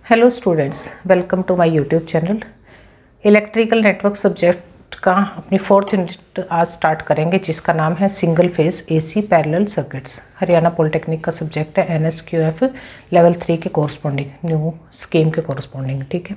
Hello students, welcome to my YouTube channel. Electrical network subject का अपनी 4th unit आज start करेंगे, जिसका नाम है single phase AC parallel circuits. Haryana polytechnic का सब्जेक्ट है, NSQF लेवल 3 के कोरस्पॉन्डिंग, न्यू स्कीम के कोरस्पॉन्डिंग। ठीक है,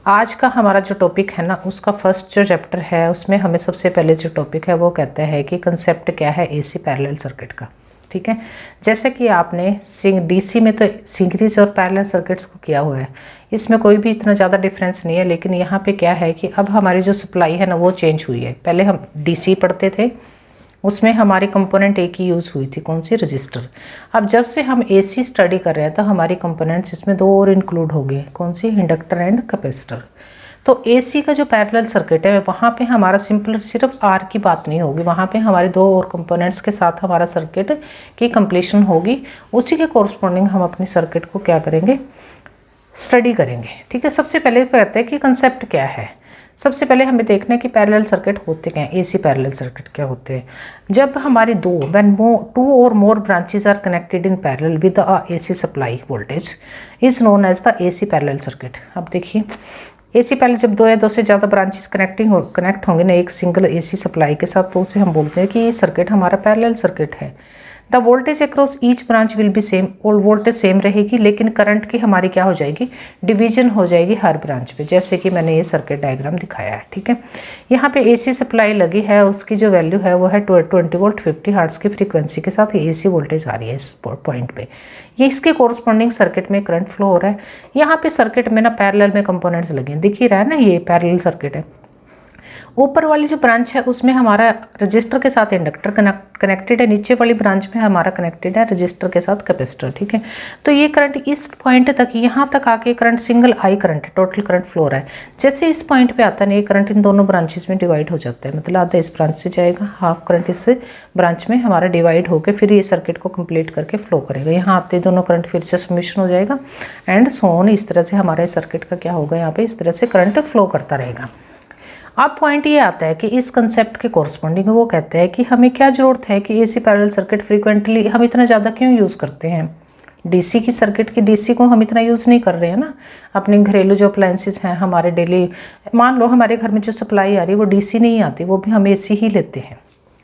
आज का हमारा जो टॉपिक है ना, उसका फर्स्ट जो चैप्टर है उसमें हमें सबसे पहले जो टॉपिक है वो कहता है कि कंसेप्ट क्या है एसी पैरेलल सर्किट का। ठीक है, जैसे कि आपने डीसी में तो सीरीज और पैरेलल सर्किट्स को किया हुआ है, इसमें कोई भी इतना ज़्यादा डिफरेंस नहीं है। लेकिन यहाँ पे क्या है कि अब हमारी जो सप्लाई है ना वो चेंज हुई है। पहले हम डीसी पढ़ते थे, उसमें हमारी कंपोनेंट एक ही यूज़ हुई थी, कौन सी, रजिस्टर। अब जब से हम एसी स्टडी कर रहे हैं तो हमारी कंपोनेंट्स इसमें दो और इंक्लूड हो गए, कौन सी, इंडक्टर एंड कैपेसिटर। तो एसी का जो पैरेलल सर्किट है वहाँ पे हमारा सिंपल सिर्फ आर की बात नहीं होगी, वहाँ पे हमारे दो और कंपोनेंट्स के साथ हमारा सर्किट की कंप्लीशन होगी। उसी के कोरस्पॉन्डिंग हम अपनी सर्किट को क्या करेंगे, स्टडी करेंगे। ठीक है, सबसे पहले कहते हैं कि कंसेप्ट क्या है। सबसे पहले हमें देखना है कि पैरेलल सर्किट होते क्या हैं, एसी पैरेलल सर्किट क्या होते हैं। जब हमारी when two or more branches are connected in parallel with a AC supply voltage is known as the AC parallel circuit. अब देखिए, एसी पैरेलल जब दो या दो से ज़्यादा ब्रांचेस कनेक्ट होंगे ना एक सिंगल एसी सप्लाई के साथ, तो उसे हम बोलते हैं कि ये सर्किट हमारा पैरेलल सर्किट है। The voltage across each branch will be same, और वोल्टेज सेम रहेगी, लेकिन करंट की हमारी क्या हो जाएगी, डिवीजन हो जाएगी हर ब्रांच पे, जैसे कि मैंने ये सर्किट डायग्राम दिखाया है। ठीक है, यहाँ पे एसी सप्लाई लगी है, उसकी जो वैल्यू है वो है 20 वोल्ट 50 हर्ट्ज की फ्रीक्वेंसी के साथ ये एसी वोल्टेज आ रही है इस पॉइंट पे। ये इसके कोरस्पॉन्डिंग सर्किट में करंट फ्लो हो रहा है। यहाँ पे सर्किट में ना पैरेलल में कंपोनेंट्स लगे हैं, दिख ही रहा है ना, ये पैरेलल सर्किट है। ऊपर वाली जो ब्रांच है उसमें हमारा रजिस्टर के साथ इंडक्टर कनेक्टेड है, नीचे वाली ब्रांच में हमारा कनेक्टेड है रजिस्टर के साथ कैपेसिटर। ठीक है, तो ये करंट इस पॉइंट तक, यहाँ तक आके करंट सिंगल आई करंट है, टोटल करंट फ्लो रहा है। जैसे इस पॉइंट पे आता है ना, ये करंट इन दोनों ब्रांचेस में डिवाइड हो जाता है, मतलब आधा इस ब्रांच से जाएगा, हाफ करंट इस ब्रांच में हमारा डिवाइड होकर फिर ये सर्किट को कंप्लीट करके फ्लो करेगा। यहाँ आते दोनों करंट फिर से सब्मिशन हो जाएगा एंड सो ऑन। इस तरह से हमारे सर्किट का क्या होगा, यहाँ पे इस तरह से करंट फ्लो करता रहेगा। अब पॉइंट ये आता है कि इस कंसेप्ट के कोरस्पॉन्डिंग वो कहते हैं कि हमें क्या ज़रूरत है कि एसी पैरेलल सर्किट फ्रीक्वेंटली हम इतना ज़्यादा क्यों यूज़ करते हैं। डीसी की सर्किट की डीसी को हम इतना यूज़ नहीं कर रहे हैं ना, अपने घरेलू जो अप्लायंसेस हैं हमारे डेली, मान लो हमारे घर में जो सप्लाई आ रही है वो डीसी नहीं आती, वो भी हम एसी ही लेते हैं।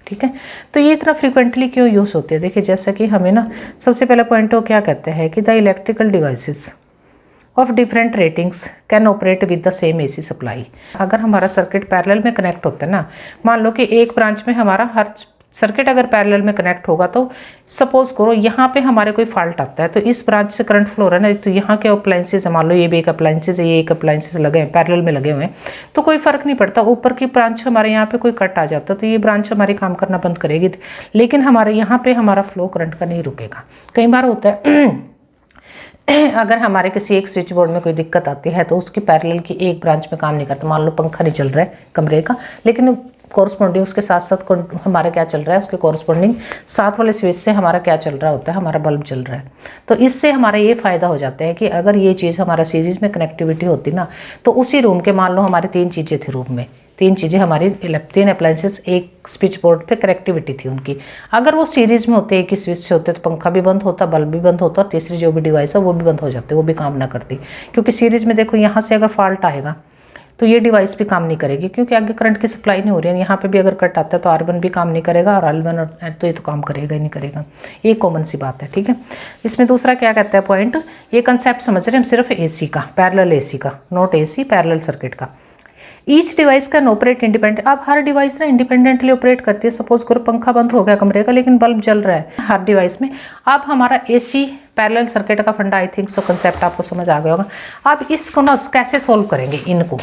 ठीक है, तो ये इतना फ्रीक्वेंटली क्यों यूज़ होते हैं। देखिए, जैसा कि हमें ना सबसे पहला पॉइंट वो क्या कहते हैं कि the electrical devices of different ratings can operate with the same AC supply. अगर हमारा सर्किट पैरेलल में कनेक्ट होता है ना, मान लो कि एक ब्रांच में हमारा हर सर्किट अगर पैरेलल में कनेक्ट होगा, तो सपोज करो यहाँ पे हमारे कोई फॉल्ट आता है, तो इस ब्रांच से करंट फ्लो हो रहा है ना, तो यहाँ के अप्लायंसेज है, मान लो ये भी एक अप्लायंसेज है, ये एक अप्लायंसेज लगे हैं पैरेलल में लगे हुए हैं, तो कोई फर्क नहीं पड़ता। ऊपर की ब्रांच हमारे यहाँ पे कोई कट आ जाता है तो ये ब्रांच हमारी काम करना बंद करेगी, लेकिन हमारे यहाँ पे हमारा फ्लो करंट का नहीं रुकेगा। कई बार होता है अगर हमारे किसी एक स्विच बोर्ड में कोई दिक्कत आती है तो उसकी पैरेलल की एक ब्रांच में काम नहीं करता, मान लो पंखा नहीं चल रहा है कमरे का, लेकिन कोरस्पॉन्डिंग उसके साथ साथ हमारा क्या चल रहा है, उसके कोरस्पॉन्डिंग साथ वाले स्विच से हमारा क्या चल रहा होता है, हमारा बल्ब चल रहा है। तो इससे हमारा ये फ़ायदा हो जाता है कि अगर ये चीज़ हमारा सीरीज़ में कनेक्टिविटी होती ना, तो उसी रूम के, मान लो हमारे 3 चीज़ें थी रूम में, 3 चीज़ें हमारी 3 अप्लायंसेस एक स्विच बोर्ड पे कनेक्टिविटी थी उनकी, अगर वो सीरीज़ में होते, एक ही स्विच से होते, तो पंखा भी बंद होता, बल्ब भी बंद होता और तीसरी जो भी डिवाइस है वो भी बंद हो जाते, वो भी काम ना करती। क्योंकि सीरीज़ में देखो, यहाँ से अगर फॉल्ट आएगा तो ये डिवाइस भी काम नहीं करेगी, क्योंकि आगे करंट की सप्लाई नहीं हो रही है। यहाँ पे भी अगर कट आता है तो R1 भी काम नहीं करेगा और L1 तो ये तो काम करेगा ही नहीं करेगा, ये कॉमन सी बात है। ठीक है, इसमें दूसरा क्या कहता है पॉइंट, ये कंसेप्ट समझ रहे हैं हम, सिर्फ एसी का, पैरेलल एसी का, नॉट एसी पैरेलल सर्किट का। Each device can operate independent. अब हर डिवाइस ना इंडिपेंडेंटली ऑपरेट करती है। सपोज करो पंखा बंद हो गया कमरे का, लेकिन बल्ब जल रहा है हर डिवाइस में। अब हमारा एसी पैरेलल सर्किट का फंडा, आई थिंक सो कंसेप्ट आपको समझ आ गया होगा। अब इसको ना कैसे सोल्व करेंगे इनको,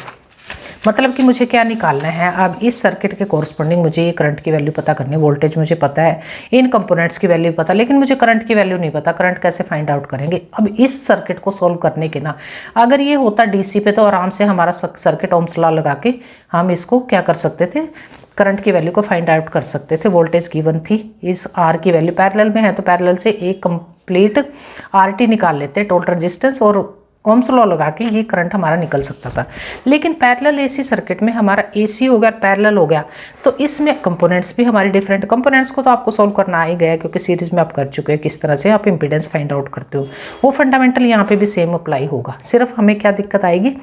मतलब कि मुझे क्या निकालना है। अब इस सर्किट के कोरस्पॉन्डिंग मुझे ये करंट की वैल्यू पता करनी है, वोल्टेज मुझे पता है, इन कंपोनेंट्स की वैल्यू पता, लेकिन मुझे करंट की वैल्यू नहीं पता। करंट कैसे फाइंड आउट करेंगे। अब इस सर्किट को सोल्व करने के ना, अगर ये होता डीसी पे तो आराम से हमारा सर्किट ओम्स लॉ लगा के हम इसको क्या कर सकते थे, करंट की वैल्यू को फाइंड आउट कर सकते थे। वोल्टेज गिवन थी, इस आर की वैल्यू पैरेलल में है तो पैरेलल से एक कंप्लीट RT निकाल लेते हैं, टोटल रेजिस्टेंस, और ओम्स लॉ लगा के ये करंट हमारा निकल सकता था। लेकिन पैरेलल एसी सर्किट में हमारा एसी हो गया, पैरेलल हो गया, तो इसमें कंपोनेंट्स भी हमारे डिफरेंट, कंपोनेंट्स को तो आपको सॉल्व करना आ ही गया क्योंकि सीरीज में आप कर चुके हैं किस तरह से आप इंपीडेंस फाइंड आउट करते हो। वो फंडामेंटल यहाँ पे भी सेम अप्लाई होगा। सिर्फ हमें क्या दिक्कत आएगी,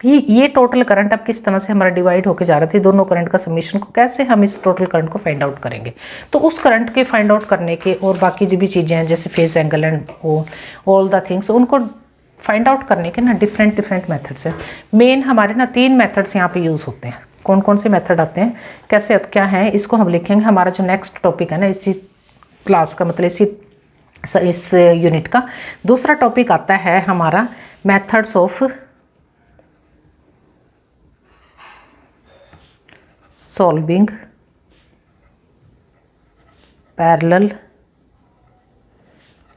ये टोटल करंट अब किस तरह से हमारा डिवाइड होकर जा रहा था, दोनों करंट का समीशन को कैसे हम इस टोटल करंट को फाइंड आउट करेंगे। तो उस करंट के फाइंड आउट करने के और बाकी जो भी चीज़ें हैं जैसे phase angle and all the things, उनको फाइंड आउट करने के ना डिफरेंट मेथड्स हैं। मेन हमारे ना 3 मेथड्स यहाँ पे यूज़ होते हैं। कौन कौन से मेथड आते हैं, कैसे क्या है, इसको हम लिखेंगे। हमारा जो नेक्स्ट टॉपिक है ना इसी क्लास का, मतलब इस यूनिट का दूसरा टॉपिक आता है हमारा methods of solving parallel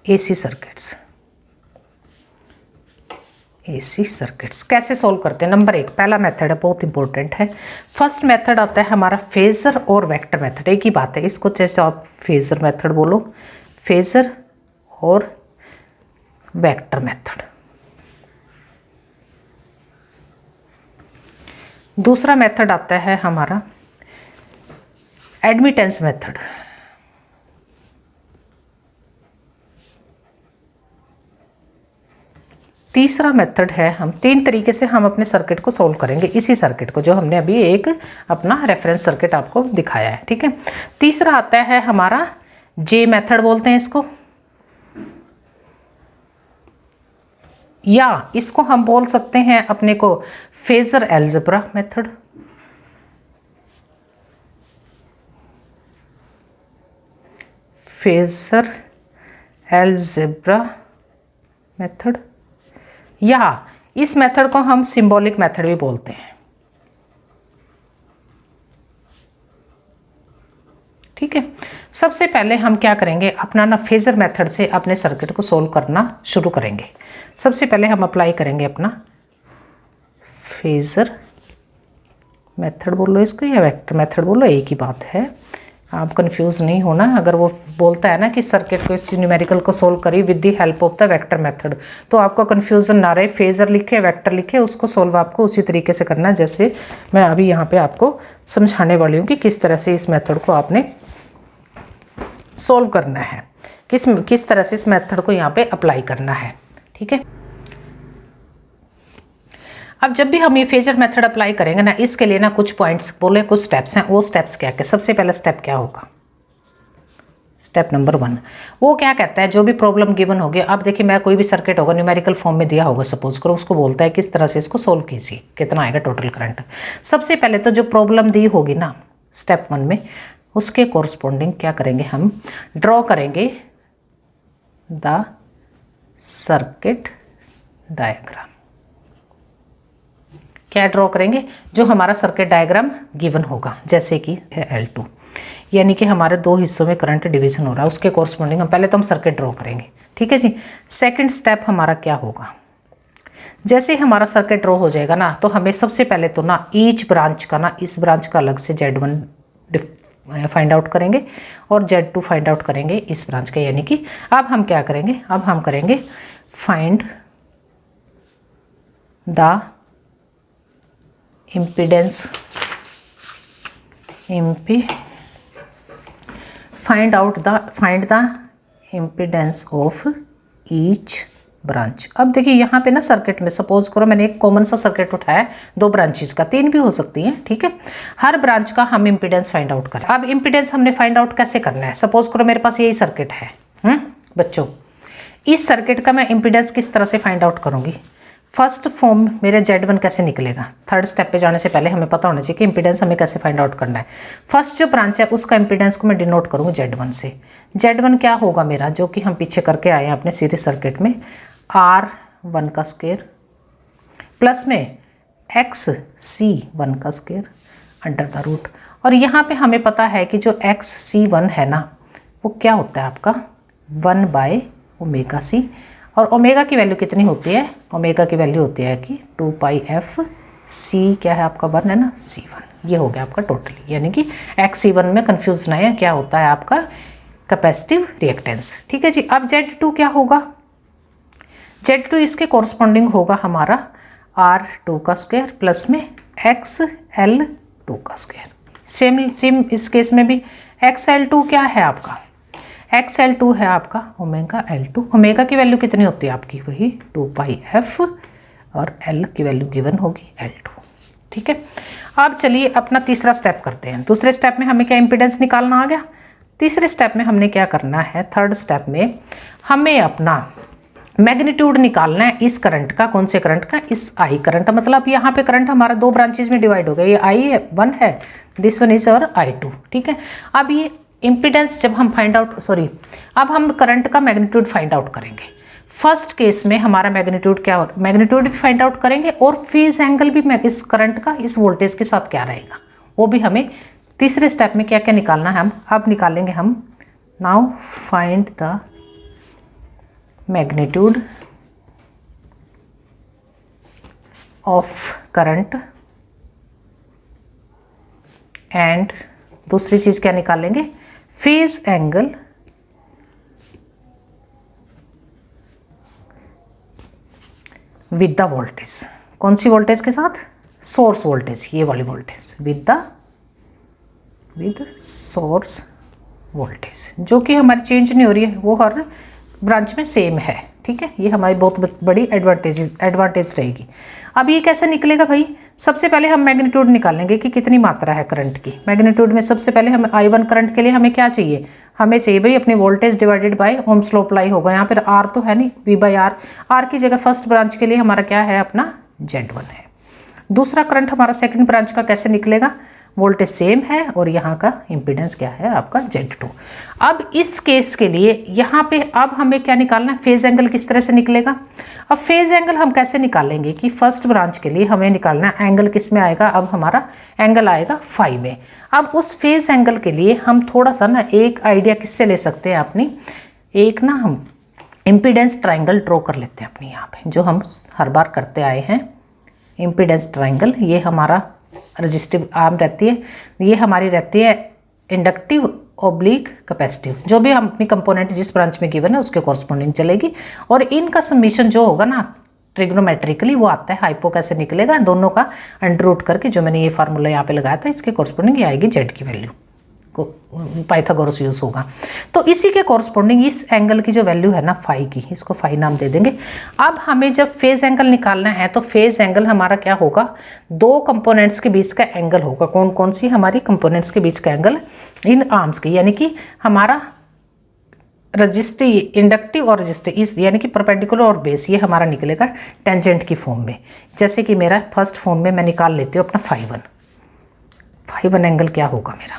AC circuits. AC circuits कैसे सॉल्व करते हैं। नंबर 1 पहला मेथड है, बहुत इंपॉर्टेंट है। फर्स्ट मेथड आता है हमारा फेजर और वेक्टर मेथड, एक ही बात है। इसको जैसे आप फेजर मेथड बोलो, फेजर और वेक्टर मेथड। दूसरा मेथड आता है हमारा एडमिटेंस मेथड। तीसरा मेथड है, हम 3 तरीके से हम अपने सर्किट को सॉल्व करेंगे, इसी सर्किट को जो हमने अभी एक अपना रेफरेंस सर्किट आपको दिखाया है, ठीक है। तीसरा आता है हमारा जे मेथड बोलते हैं इसको, या इसको हम बोल सकते हैं अपने को phasor algebra method. Phasor algebra method, या इस मेथड को हम सिंबॉलिक मेथड भी बोलते हैं, ठीक है। सबसे पहले हम क्या करेंगे, अपना ना फेजर मेथड से अपने सर्किट को सोल्व करना शुरू करेंगे। सबसे पहले हम अप्लाई करेंगे अपना फेजर मेथड बोलो इसको, या वेक्टर मेथड बोलो, एक ही बात है, आप कंफ्यूज नहीं होना। अगर वो बोलता है ना कि सर्किट को इस न्यूमेरिकल को सोल्व करिए with the help of the vector method, तो आपको कंफ्यूजन ना रहे, फेजर लिखे वेक्टर लिखे, उसको सोल्व आपको उसी तरीके से करना है जैसे मैं अभी यहाँ पे आपको समझाने वाली हूँ कि किस तरह से इस मेथड को आपने सोल्व करना है, किस तरह से इस मेथड को यहाँ पे अप्लाई करना है, ठीक है। अब जब भी हम ये फेजर मेथड अप्लाई करेंगे ना, इसके लिए ना कुछ पॉइंट्स बोले, कुछ स्टेप्स हैं। वो स्टेप्स क्या क्या, सबसे पहला स्टेप क्या होगा, स्टेप नंबर 1 वो क्या कहता है, जो भी प्रॉब्लम गिवन होगी, अब देखिए मैं कोई भी सर्किट होगा न्यूमेरिकल फॉर्म में दिया होगा सपोज करो, उसको बोलता है किस तरह से इसको सोल्व कीजिए, कितना आएगा टोटल करंट। सबसे पहले तो जो प्रॉब्लम दी होगी ना स्टेप 1 में, उसके कोरस्पॉन्डिंग क्या करेंगे, हम ड्रॉ करेंगे द सर्किट डायग्राम। क्या ड्रॉ करेंगे, जो हमारा सर्किट डायग्राम गिवन होगा, जैसे कि L2, यानी कि हमारे 2 हिस्सों में करंट डिवीजन हो रहा है, उसके कोरस्पॉन्डिंग हम पहले तो हम सर्किट ड्रॉ करेंगे, ठीक है जी। सेकंड स्टेप हमारा क्या होगा, जैसे हमारा सर्किट ड्रॉ हो जाएगा ना, तो हमें सबसे पहले तो ना ईच ब्रांच का ना, इस ब्रांच का अलग से Z1 फाइंड आउट करेंगे और Z2 फाइंड आउट करेंगे इस ब्रांच का, यानी कि अब हम क्या करेंगे, अब हम करेंगे find the impedance, find the impedance of each branch. अब देखिए यहाँ पे ना सर्किट में सपोज करो मैंने एक कॉमन सा सर्किट उठाया, 2 ब्रांचेस का, 3 भी हो सकती हैं, ठीक है। हर ब्रांच का हम इम्पीडेंस फाइंड आउट करें। अब इम्पीडेंस हमने फाइंड आउट कैसे करना है, सपोज करो मेरे पास यही सर्किट है बच्चों, इस सर्किट का मैं इम्पीडेंस किस तरह से फाइंड आउट करूँगी। फर्स्ट फॉर्म मेरे Z1 कैसे निकलेगा, थर्ड स्टेप पे जाने से पहले हमें पता होना चाहिए कि इम्पीडेंस हमें कैसे फाइंड आउट करना है। फर्स्ट जो ब्रांच है उसका इम्पीडेंस को मैं डिनोट करूँगी Z1 से। Z1 क्या होगा मेरा, जो कि हम पीछे करके आए हैं अपने सीरीज सर्किट में, R1 का स्क्वायर प्लस में XC1 का स्क्वायर अंडर द रूट। और यहाँ पे हमें पता है कि जो XC1 है ना, वो क्या होता है आपका 1/ωc, और ओमेगा की वैल्यू कितनी होती है, ओमेगा की वैल्यू होती है कि 2πfc, क्या है आपका 1 है ना, C1। ये हो गया आपका टोटली, यानी कि XC1 में कंफ्यूज ना है, क्या होता है आपका कैपेसिटिव रिएक्टेंस, ठीक है जी। अब Z2 क्या होगा, Z2 इसके कॉरस्पॉन्डिंग होगा हमारा R2 का स्क्वायर प्लस में XL2 का स्क्वायर। सेम इस केस में भी XL2 क्या है आपका, XL2 है आपका ओमेगा L2। ओमेगा की वैल्यू कितनी होती है आपकी, वही 2πf, और L की वैल्यू गिवन होगी L2। ठीक है, अब चलिए अपना तीसरा स्टेप करते हैं। दूसरे स्टेप में हमें क्या इम्पीडेंस निकालना आ गया। तीसरे स्टेप में हमने क्या करना है, थर्ड स्टेप में हमें अपना मैग्नीट्यूड निकालना है इस करंट का। कौन से करंट का, इस आई करंट। मतलब यहाँ पे करंट हमारा दो ब्रांचेज में डिवाइड हो गया, ये I1 है, दिस वन इज और I2। ठीक है, अब ये इम्पीडेंस जब हम अब हम करंट का मैग्नीट्यूड फाइंड आउट करेंगे। फर्स्ट केस में हमारा मैग्नीट्यूड क्या हो, मैग्नीट्यूड भी फाइंड आउट करेंगे और फेज एंगल भी इस करंट का इस वोल्टेज के साथ क्या रहेगा वो भी हमें तीसरे स्टेप में क्या क्या निकालना है हम अब निकालेंगे हम। Now find the magnitude of current and दूसरी चीज क्या निकालेंगे, phase angle with the voltage. कौन सी वोल्टेज के साथ, सोर्स वोल्टेज, ये वाली वोल्टेज विद सोर्स वोल्टेज, जो कि हमारी चेंज नहीं हो रही है, वो हर ब्रांच में सेम है। ठीक है, ये हमारी बहुत बड़ी एडवांटेज रहेगी। अब ये कैसे निकलेगा भाई, सबसे पहले हम मैग्नीट्यूड निकालेंगे कि कितनी मात्रा है करंट की। मैग्नीट्यूड में सबसे पहले हमें I1 करंट के लिए हमें क्या चाहिए, हमें चाहिए भाई अपनी voltage divided by Ohm's law apply होगा। यहाँ पर R तो है नहीं, V/R, R की जगह फर्स्ट ब्रांच के लिए हमारा क्या है अपना Z1 है। दूसरा करंट हमारा सेकंड ब्रांच का कैसे निकलेगा, वोल्टेज सेम है और यहाँ का इम्पीडेंस क्या है आपका Z2। अब इस केस के लिए यहाँ पे अब हमें क्या निकालना है, फेज एंगल किस तरह से निकलेगा। अब फेज एंगल हम कैसे निकालेंगे कि फर्स्ट ब्रांच के लिए हमें निकालना है एंगल किस में आएगा, अब हमारा एंगल आएगा फाई में। अब उस फेज एंगल के लिए हम थोड़ा सा ना एक आइडिया किससे ले सकते हैं अपनी, एक ना हम इम्पीडेंस ट्राइंगल ड्रॉ कर लेते हैं अपनी यहाँ पे, जो हम हर बार करते आए हैं। इम्पीडेंस ट्राइंगल, ये हमारा रजिस्टिव आर्म रहती है, ये हमारी रहती है इंडक्टिव ऑब्लिक कैपेसिटिव, जो भी हम अपनी कंपोनेंट जिस ब्रांच में गिवन है उसके कॉरस्पॉन्डिंग चलेगी। और इनका समीशन जो होगा ना ट्रिग्नोमेट्रिकली वो आता है हाइपो कैसे निकलेगा, दोनों का अंडर रूट करके जो मैंने ये फार्मूला यहाँ पे लगाया था इसके कॉरस्पॉन्डिंग ये आएगी जेड की वैल्यू, पाइथागोरस यूज होगा। तो इसी के कॉरस्पॉन्डिंग इस एंगल की जो वैल्यू है ना फाई की, इसको फाई नाम दे देंगे। अब हमें जब फेज एंगल निकालना है तो फेज एंगल हमारा क्या होगा, दो कंपोनेंट्स के बीच का एंगल होगा। कौन कौन सी हमारी कंपोनेंट्स के बीच का एंगल, इन आर्म्स की, यानी कि हमारा रजिस्टिव इंडक्टिव और रजिस्टिव इस यानी कि परपेंडिकुलर और बेस, ये हमारा निकलेगा टेंजेंट की फॉर्म में। जैसे कि मेरा फर्स्ट फॉर्म में मैं निकाल लेती हूँ अपना फाई वन एंगल क्या होगा मेरा,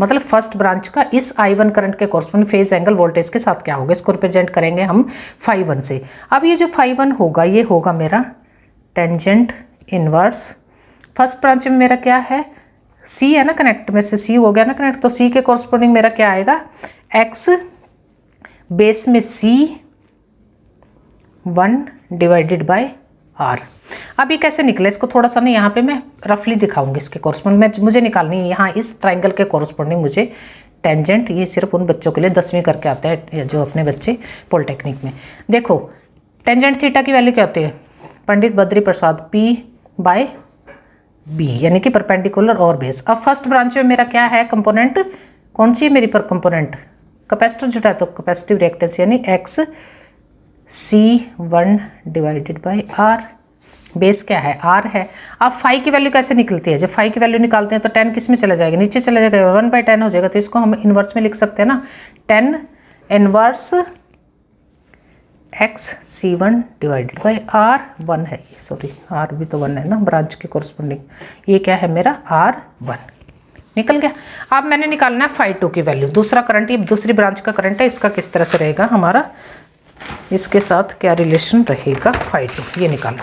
मतलब फर्स्ट ब्रांच का इस I1 करंट के कॉरस्पॉन्डिंग फेज एंगल वोल्टेज के साथ क्या होगा, इसको रिप्रेजेंट करेंगे हम फाई वन से। अब ये जो फाई वन होगा ये होगा मेरा टेंजेंट इनवर्स, फर्स्ट ब्रांच में मेरा क्या है C है ना कनेक्ट, मेरे से C हो गया ना कनेक्ट, तो C के कॉरस्पॉन्डिंग मेरा क्या आएगा X बेस में C1 डिवाइडेड बाय R। अब ये कैसे निकले, इसको थोड़ा सा ना यहाँ पे मैं रफली दिखाऊंगी इसके कॉरस्पॉन्डिंग, मुझे निकालनी है यहाँ इस ट्राइंगल के कॉरस्पॉन्डिंग मुझे टेंजेंट। ये सिर्फ उन बच्चों के लिए 10वीं करके आते हैं जो अपने बच्चे पॉलिटेक्निक में। देखो टेंजेंट थीटा की वैल्यू क्या होती है, पंडित बद्री प्रसाद P/B, यानी कि परपेंडिकुलर और बेस। अब फर्स्ट ब्रांच में मेरा क्या है कंपोनेंट, कौन सी है मेरी पर कंपोनेंट, कैपेसिटर जुटा है तो कैपेसिटिव रिएक्टेंस यानी XC1 divided by R, base क्या है R है। अब फाई की वैल्यू कैसे निकलती है, जब फाई की वैल्यू निकालते हैं तो 10 किस में चला जाएगा, नीचे चला जाएगा, 1/10 हो जाएगा, तो इसको हम इन्वर्स में लिख सकते हैं ना, 10 inverse XC1 divided by R1 है, सॉरी R भी तो 1 है ना ब्रांच के कॉरस्पॉन्डिंग, ये क्या है मेरा R1 निकल गया। अब मैंने निकालना है फाई 2 की वैल्यू, दूसरा करंट, ये दूसरी ब्रांच का करंट है, इसका किस तरह से रहेगा हमारा, इसके साथ क्या रिलेशन रहेगा फाई 2, ये निकालो।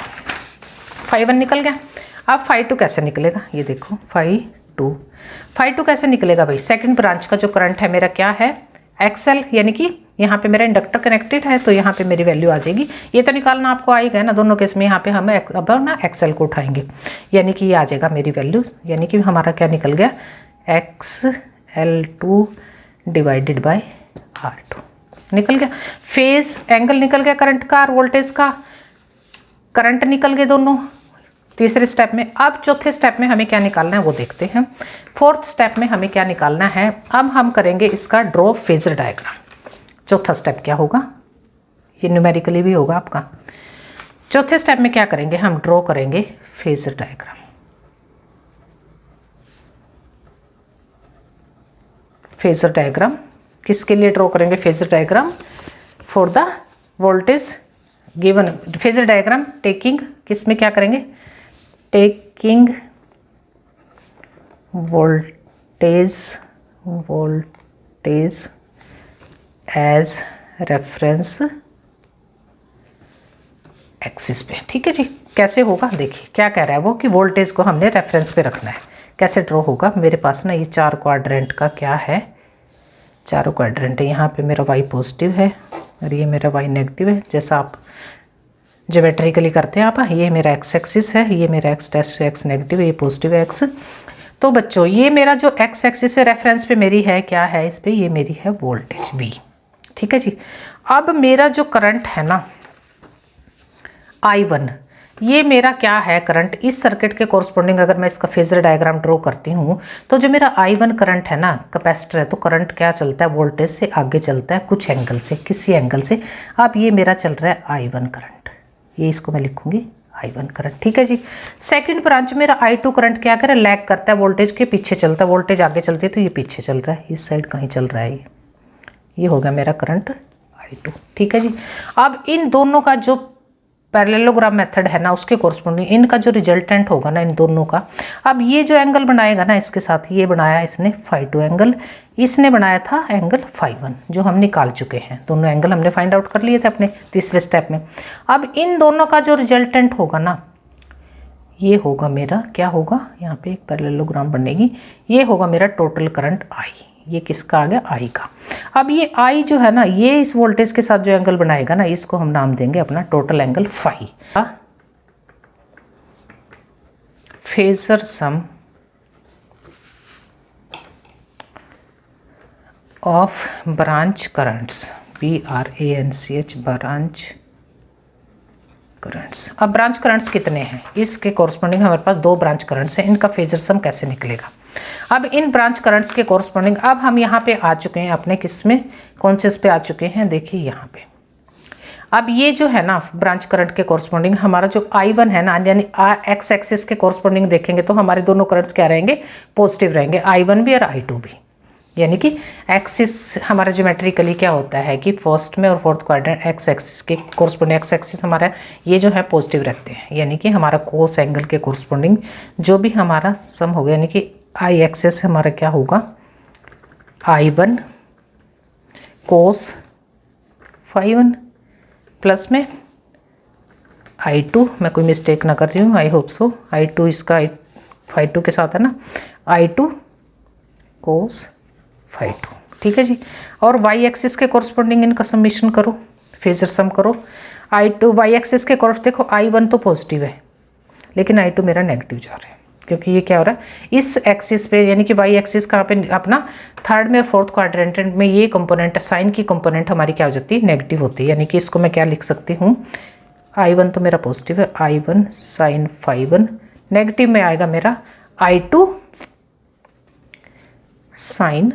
फाई 1 निकल गया। अब फाई 2 कैसे निकलेगा, ये देखो फाई 2 कैसे निकलेगा भाई, सेकंड ब्रांच का जो करंट है मेरा क्या है XL, यानी कि यहाँ पे मेरा इंडक्टर कनेक्टेड है तो यहाँ पे मेरी वैल्यू आ जाएगी। ये तो निकालना आपको आएगा ना दोनों केस में, यहाँ पे हम अब ना XL को उठाएंगे, यानी कि ये आ जाएगा मेरी वैल्यू, यानी कि हमारा क्या निकल गया XL2 डिवाइडेड बाय R2। निकल गया, फेज एंगल निकल गया करंट का और वोल्टेज का, करंट निकल गए दोनों तीसरे स्टेप में। अब चौथे स्टेप में हमें क्या निकालना है वो देखते हैं। फोर्थ स्टेप में हमें क्या निकालना है, अब हम करेंगे इसका ड्रॉ फेजर डायग्राम। चौथा स्टेप क्या होगा, ये न्यूमेरिकली भी होगा आपका। चौथे स्टेप में क्या करेंगे, हम ड्रॉ करेंगे फेजर डायग्राम। फेजर डायग्राम किसके लिए ड्रॉ करेंगे, phasor diagram for the voltage given. Phasor diagram taking किस में क्या करेंगे, taking voltage as reference axis पे। ठीक है जी, कैसे होगा देखिए, क्या कह रहा है वो कि वोल्टेज को हमने रेफरेंस पे रखना है। कैसे ड्रॉ होगा, मेरे पास ना ये 4 क्वाड्रेंट का क्या है, चारों क्वाड्रेंट है। यहाँ पे मेरा y पॉजिटिव है और ये मेरा y नेगेटिव है, जैसा आप ज्योमेट्रिकली करते हैं आप। ये मेरा x एक्सिस है, ये मेरा x डैश x नेगेटिव है, ये पॉजिटिव है x। तो बच्चों ये मेरा जो x एक्सिस है रेफरेंस पे मेरी है क्या है, इस पे ये मेरी है वोल्टेज V। ठीक है जी, अब मेरा जो करंट है ना I1, ये मेरा क्या है करंट, इस सर्किट के कोरस्पोंडिंग अगर मैं इसका फेजर डायग्राम ड्रॉ करती हूँ तो जो मेरा I1 करंट है ना, कैपेसिटर है, तो करंट क्या चलता है, वोल्टेज से आगे चलता है कुछ एंगल से, किसी एंगल से। अब ये मेरा चल रहा है I1 करंट, ये इसको मैं लिखूंगी I1 करंट। ठीक है जी, सेकंड ब्रांच मेरा I2 करंट क्या करे, लैग करता है, वोल्टेज के पीछे चलता है, वोल्टेज आगे चलती है तो ये पीछे चल रहा है, इस साइड कहीं चल रहा है, ये हो गया मेरा करंट I2। ठीक है जी, अब इन दोनों का जो पैरेललोग्राम मेथड है ना, उसके कोरस्पोंडिंग इनका जो रिजल्टेंट होगा ना इन दोनों का, अब ये जो एंगल बनाएगा ना इसके साथ, ये बनाया इसने φ2 एंगल, इसने बनाया था एंगल φ1, जो हम निकाल चुके हैं। दोनों एंगल हमने फाइंड आउट कर लिए थे अपने तीसरे स्टेप में। अब इन दोनों का जो रिजल्टेंट होगा ना, ये होगा मेरा क्या होगा, यहाँ पे एक पैरेललोग्राम बनेगी, ये होगा मेरा टोटल करंट I। ये किसका आ गया, I का। अब ये I जो है ना, ये इस वोल्टेज के साथ जो एंगल बनाएगा ना, इसको हम नाम देंगे अपना total angle φ। Phasor sum of branch currents, BRANCH branch currents. अब ब्रांच करंट्स कितने हैं, इसके कोरस्पोंडिंग हमारे पास 2 ब्रांच करंट्स हैं, इनका फेजर सम कैसे निकलेगा। अब इन ब्रांच करंट्स के कोरस्पोंडिंग अब हम यहाँ पे आ चुके हैं अपने किस में, कौन से इस पे आ चुके हैं, देखिए यहाँ पे। अब ये जो है ना ब्रांच करंट के कोरस्पोंडिंग हमारा जो I1 है ना, यानी x एक्सिस के कोरस्पोंडिंग देखेंगे तो हमारे दोनों करंट्स क्या रहेंगे, पॉजिटिव रहेंगे, I1 भी और I2 भी। यानी कि एक्सिस हमारा ज्योमेट्रिकली क्या होता है कि फर्स्ट में और फोर्थ क्वाड्रेंट एक्स एक्सिस के कोरस्पोंडिंग, एक्स एक्सिस हमारा ये जो है पॉजिटिव रखते हैं, यानी कि हमारा कोस एंगल के कोरस्पोंडिंग जो भी हमारा सम होगा, यानी कि I एक्सिस हमारा क्या होगा, I1 कोस φ1 प्लस में I2, मैं कोई मिस्टेक ना कर रही हूँ, आई होप सो, I2 इसका φ2 के साथ है ना, I2 कोस φ2। ठीक है जी, और y एक्सिस के कोरस्पोंडिंग इनका समीशन करो, फेजर सम करो। I2 y एक्सिस के कोरस देखो, I1 तो पॉजिटिव है लेकिन I2 मेरा नेगेटिव जा रहा है, क्योंकि ये क्या हो रहा है इस एक्सिस पे, यानी कि y एक्सिस कहाँ पे अपना थर्ड में और फोर्थ क्वाड्रेंट में ये कंपोनेंट साइन की कंपोनेंट हमारी क्या हो जाती है, नेगेटिव होती है। यानी कि इसको मैं क्या लिख सकती हूँ, I1 तो मेरा पॉजिटिव है, I1 साइन φ1, नेगेटिव में आएगा मेरा I2 साइन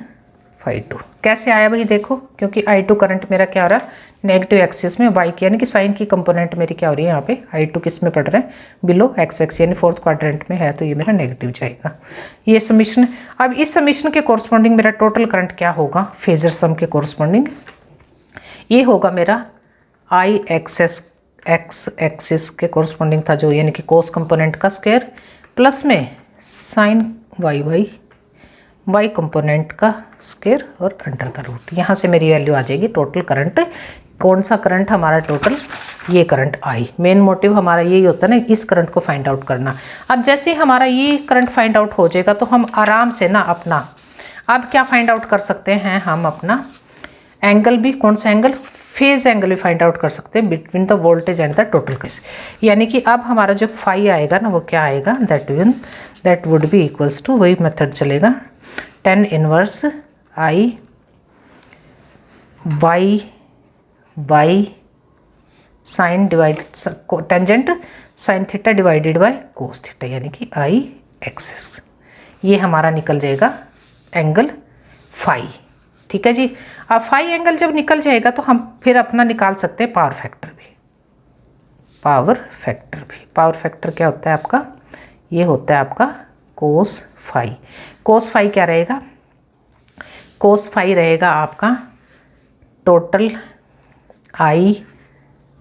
φ2। कैसे आया भाई देखो, क्योंकि I2 करंट मेरा क्या हो रहा है, नेगेटिव एक्सिस में y की, यानी कि साइन की कंपोनेंट मेरी क्या हो रही है यहाँ पे, I2 किस में पड़ रहा है, बिलो एक्स एक्स, यानी फोर्थ क्वाड्रेंट में है, तो ये मेरा नेगेटिव जाएगा। ये समीशन, अब इस समीशन के कोरस्पोंडिंग मेरा टोटल करंट क्या होगा, फेजर सम के कोरस्पोंडिंग ये होगा मेरा I एक्स एक्सिस के कोरस्पोंडिंग था जो, यानी कि कोस कंपोनेंट का स्क्वायर प्लस में साइन y कंपोनेंट का स्क्वायर और अंडर द रूट। यहाँ से मेरी वैल्यू आ जाएगी टोटल करंट। कौन सा करंट हमारा टोटल, ये करंट I। मेन मोटिव हमारा यही होता है ना, इस करंट को फाइंड आउट करना। अब जैसे ही हमारा ये करंट फाइंड आउट हो जाएगा तो हम आराम से ना अपना अब क्या फाइंड आउट कर सकते हैं, हम अपना एंगल भी, कौन सा एंगल, फेज एंगल भी फाइंड आउट कर सकते हैं between the voltage and the total case. यानी कि अब हमारा जो फाई आएगा ना वो क्या आएगा, that would be equals to, वही मेथड चलेगा, tan inverse I y Y sine divide tangent sine theta divided by cos theta, यानी कि आई एक्स। ये हमारा निकल जाएगा एंगल फाई। ठीक है जी। अब फाई एंगल जब निकल जाएगा तो हम फिर अपना निकाल सकते हैं पावर फैक्टर भी। पावर फैक्टर क्या होता है आपका? ये होता है आपका कोस फाई। कोस फाई क्या रहेगा? कोस फाई रहेगा आपका total I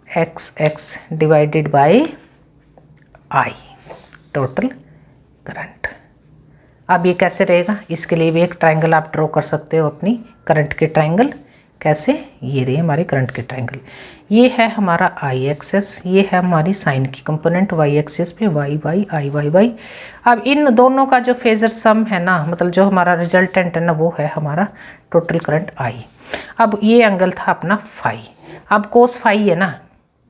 x x divided by I total current. अब ये कैसे रहेगा? इसके लिए भी एक ट्रायंगल आप ड्रॉ कर सकते हो अपनी करंट के ट्रायंगल। कैसे? ये रही हमारी करंट के ट्रायंगल। ये है हमारा आई एक्सेस, ये है हमारी साइन की कंपोनेंट वाई एक्सेस पे वाई वाई आई वाई वाई। अब इन दोनों का जो फेजर सम है ना, मतलब जो हमारा रिजल्टेंट है ना, वो है हमारा टोटल करंट आई। अब ये एंगल था अपना फाई। अब कोस फाई है ना,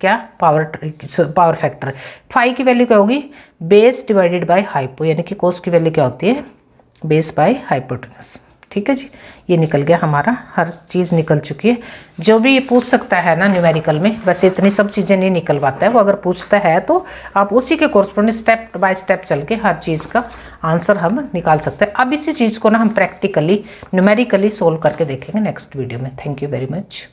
क्या? Power factor. फाई की वैल्यू क्या होगी? बेस डिवाइडेड बाय हाइपो, यानी कि कोस की वैल्यू क्या होती है? Base by hypotenuse. ठीक है जी। ये निकल गया हमारा, हर चीज़ निकल चुकी है। जो भी ये पूछ सकता है ना न्यूमेरिकल में, वैसे इतनी सब चीज़ें नहीं निकलवाता है वो, अगर पूछता है तो आप उसी के कोर्सपोंडिंग स्टेप बाय स्टेप चल के हर चीज़ का आंसर हम निकाल सकते हैं। अब इसी चीज़ को ना हम प्रैक्टिकली न्यूमेरिकली सोल्व करके देखेंगे नेक्स्ट वीडियो में। Thank you very much.